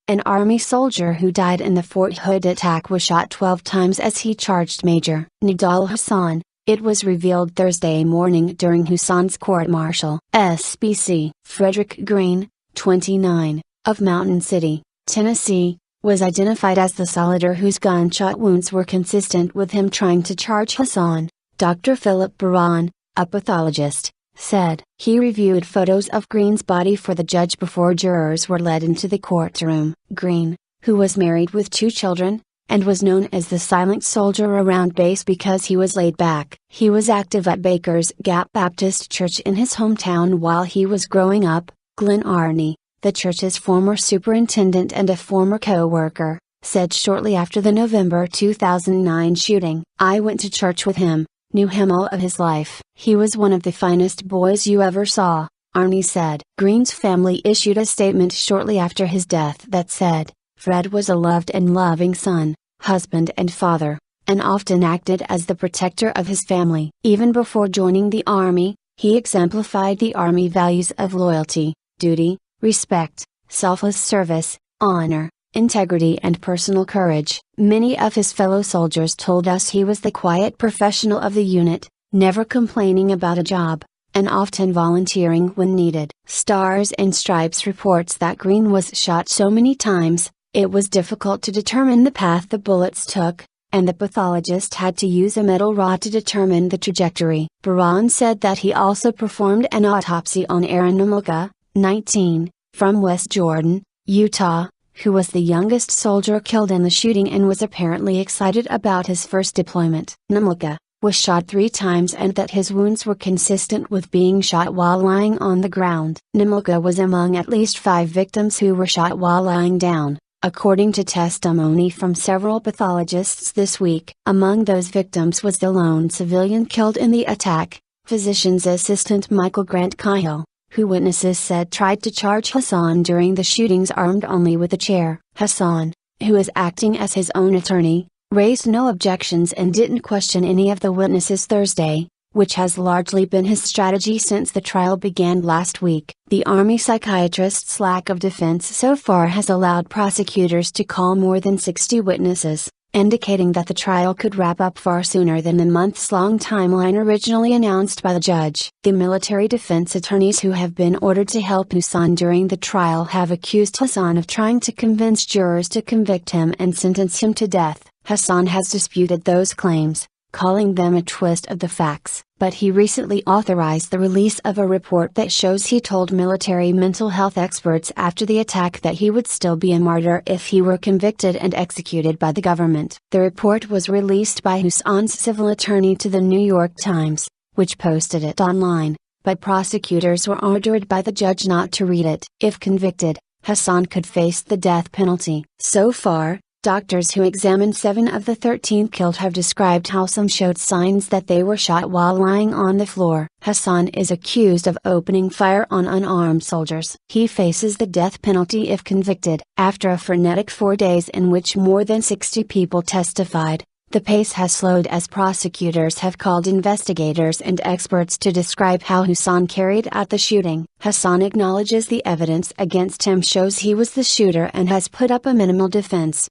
an Army soldier who died in the Fort Hood attack, was shot 12 times as he charged Major Nidal Hasan, it was revealed Thursday morning during Hassan's court-martial. SBC Frederick Greene, 29, of Mountain City, Tennessee, was identified as the soldier whose gunshot wounds were consistent with him trying to charge Hassan. Dr. Phillip Berran, a pathologist, said. He reviewed photos of Greene's body for the judge before jurors were led into the courtroom. Greene, who was married with 2 children, and was known as the silent soldier around base because he was laid back. He was active at Baker's Gap Baptist Church in his hometown while he was growing up. Glenn Arney, the church's former superintendent and a former co-worker, said shortly after the November 2009 shooting, "I went to church with him, knew him all of his life. He was one of the finest boys you ever saw," Arney said. Greene's family issued a statement shortly after his death that said, "Fred was a loved and loving son, husband and father, and often acted as the protector of his family." Even before joining the Army, he exemplified the Army values of loyalty, duty, respect, selfless service, honor, integrity and personal courage. Many of his fellow soldiers told us he was the quiet professional of the unit, never complaining about a job, and often volunteering when needed. Stars and Stripes reports that Greene was shot so many times, it was difficult to determine the path the bullets took, and the pathologist had to use a metal rod to determine the trajectory. Berran said that he also performed an autopsy on Aaron Namulka, 19, from West Jordan, Utah, who was the youngest soldier killed in the shooting and was apparently excited about his first deployment. Namulka was shot 3 times and that his wounds were consistent with being shot while lying on the ground. Namulka was among at least 5 victims who were shot while lying down, according to testimony from several pathologists this week. Among those victims was the lone civilian killed in the attack, physician's assistant Michael Grant Cahill, who witnesses said tried to charge Hassan during the shootings armed only with a chair. Hassan, who is acting as his own attorney, raised no objections and didn't question any of the witnesses Thursday, which has largely been his strategy since the trial began last week. The Army psychiatrist's lack of defense so far has allowed prosecutors to call more than 60 witnesses, indicating that the trial could wrap up far sooner than the months-long timeline originally announced by the judge. The military defense attorneys who have been ordered to help Hassan during the trial have accused Hassan of trying to convince jurors to convict him and sentence him to death. Hassan has disputed those claims, calling them a twist of the facts, but he recently authorized the release of a report that shows he told military mental health experts after the attack that he would still be a martyr if he were convicted and executed by the government. The report was released by Hassan's civil attorney to the New York Times, which posted it online, but prosecutors were ordered by the judge not to read it. If convicted, Hassan could face the death penalty. So far, doctors who examined 7 of the 13 killed have described how some showed signs that they were shot while lying on the floor. Hassan is accused of opening fire on unarmed soldiers. He faces the death penalty if convicted. After a frenetic 4 days in which more than 60 people testified, the pace has slowed as prosecutors have called investigators and experts to describe how Hassan carried out the shooting. Hassan acknowledges the evidence against him shows he was the shooter and has put up a minimal defense.